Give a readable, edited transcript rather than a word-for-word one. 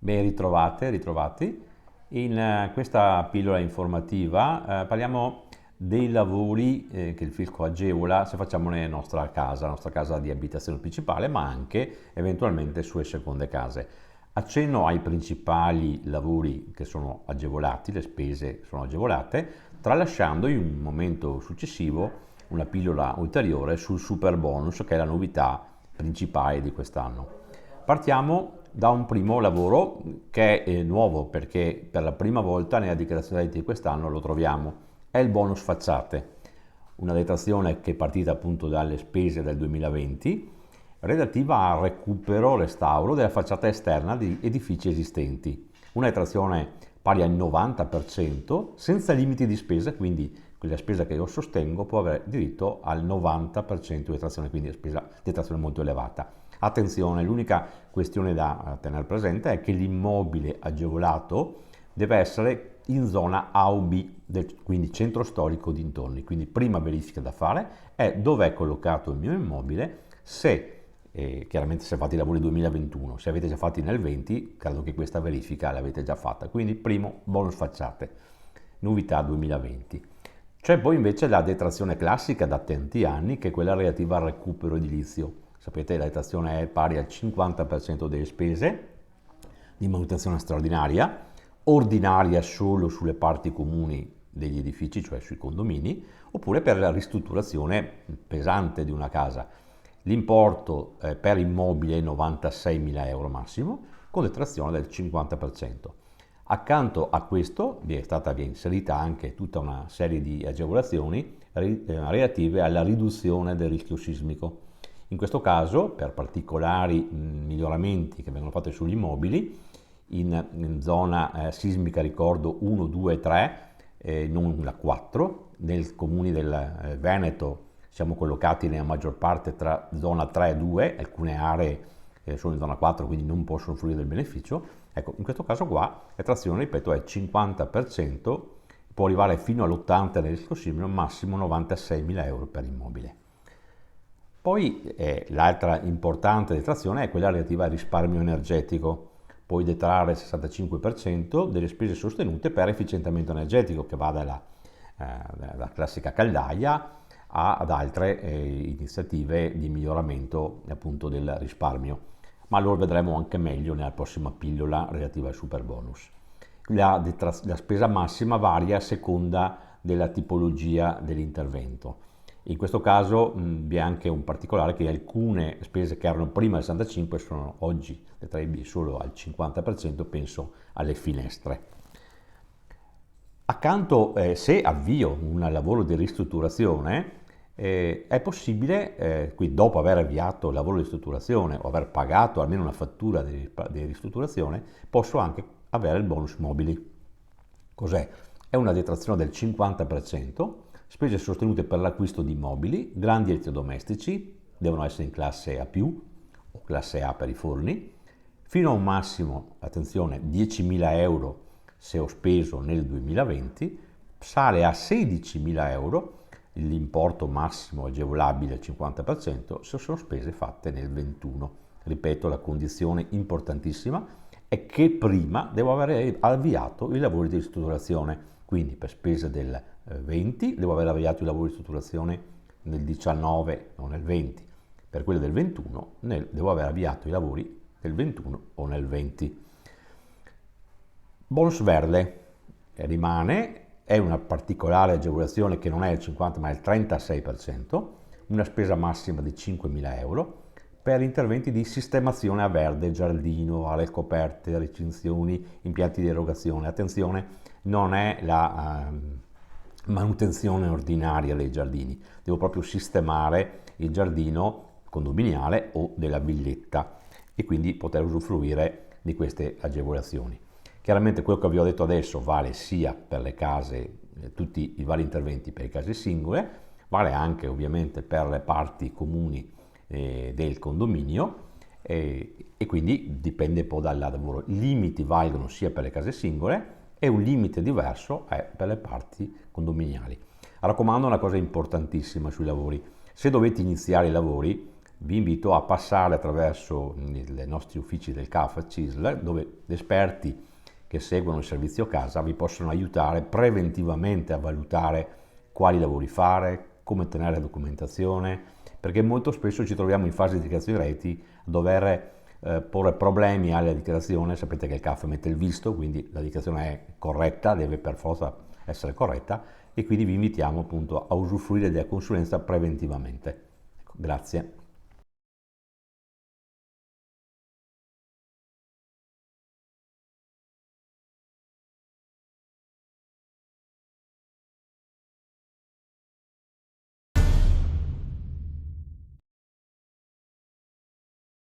Ben ritrovate, ritrovati. In questa pillola informativa parliamo dei lavori che il fisco agevola se facciamo nella nostra casa di abitazione principale, ma anche eventualmente sulle seconde case. Accenno ai principali lavori che sono agevolati, le spese sono agevolate, tralasciando in un momento successivo una pillola ulteriore sul super bonus, che è la novità principale di quest'anno. Partiamo da un primo lavoro che è nuovo perché per la prima volta nella dichiarazione dei redditi di quest'anno lo troviamo, è il bonus facciate, una detrazione che è partita appunto dalle spese del 2020 relativa al recupero, restauro della facciata esterna di edifici esistenti, una detrazione pari al 90% senza limiti di spesa, quindi quella spesa che io sostengo può avere diritto al 90% di detrazione, quindi è detrazione molto elevata. Attenzione, l'unica questione da tenere presente è che l'immobile agevolato deve essere in zona A o B, quindi centro storico dintorni. Quindi prima verifica da fare è dove è collocato il mio immobile, se chiaramente se fate i lavori 2021, se avete già fatti nel 20, credo che questa verifica l'avete già fatta. Quindi primo bonus facciate, novità 2020. C'è poi invece la detrazione classica da tanti anni, che è quella relativa al recupero edilizio. Sapete, la detrazione è pari al 50% delle spese di manutenzione straordinaria, ordinaria solo sulle parti comuni degli edifici, cioè sui condomini, oppure per la ristrutturazione pesante di una casa. L'importo per immobile è 96.000 euro massimo, con detrazione del 50%. Accanto a questo vi è stata inserita anche tutta una serie di agevolazioni relative alla riduzione del rischio sismico. In questo caso, per particolari miglioramenti che vengono fatti sugli immobili, in zona sismica ricordo 1, 2 e 3, non la 4, nel comune del Veneto siamo collocati nella maggior parte tra zona 3 e 2, alcune aree sono in zona 4 quindi non possono fruire del beneficio. Ecco, in questo caso qua la trazione, ripeto, è 50%, può arrivare fino all'80% nel rischio sismico, massimo 96.000 euro per immobile. Poi l'altra importante detrazione è quella relativa al risparmio energetico. Puoi detrarre il 65% delle spese sostenute per efficientamento energetico, che va dalla classica caldaia ad altre iniziative di miglioramento appunto del risparmio. Ma lo vedremo anche meglio nella prossima pillola relativa al super bonus. La spesa massima varia a seconda della tipologia dell'intervento. In questo caso vi è anche un particolare, che alcune spese che erano prima del 65 sono oggi detraibili solo al 50%, penso alle finestre. Accanto, se avvio un lavoro di ristrutturazione, è possibile, quindi dopo aver avviato il lavoro di ristrutturazione o aver pagato almeno una fattura di ristrutturazione, posso anche avere il bonus mobili. Cos'è? È una detrazione del 50%, spese sostenute per l'acquisto di mobili, grandi elettrodomestici, devono essere in classe A+, o classe A per i forni, fino a un massimo, attenzione, 10.000 euro se ho speso nel 2020, sale a 16.000 euro l'importo massimo agevolabile al 50% se sono spese fatte nel 21. Ripeto, la condizione importantissima è che prima devo aver avviato i lavori di ristrutturazione, quindi per spese del 20 devo aver avviato i lavori di ristrutturazione nel 19 o nel 20, per quelle del 21 devo aver avviato i lavori nel 21 o nel 20. Bonus verde rimane, è una particolare agevolazione che non è il 50 ma è il 36%, una spesa massima di 5.000 euro per interventi di sistemazione a verde, giardino, aree coperte, recinzioni, impianti di erogazione. Attenzione, non è la manutenzione ordinaria dei giardini, devo proprio sistemare il giardino condominiale o della villetta e quindi poter usufruire di queste agevolazioni. Chiaramente quello che vi ho detto adesso vale sia per le case, tutti i vari interventi per le case singole, vale anche ovviamente per le parti comuni del condominio e quindi dipende poi dal lavoro. I limiti valgono sia per le case singole e un limite diverso è per le parti condominiali. Raccomando una cosa importantissima sui lavori: se dovete iniziare i lavori, vi invito a passare attraverso i nostri uffici del CAF CISL, dove gli esperti che seguono il servizio casa vi possono aiutare preventivamente a valutare quali lavori fare, come ottenere la documentazione, perché molto spesso ci troviamo in fase di dichiarazione dei redditi a dover porre problemi alla dichiarazione. Sapete che il CAF mette il visto, quindi la dichiarazione è corretta, deve per forza essere corretta, e quindi vi invitiamo appunto a usufruire della consulenza preventivamente. Ecco, grazie.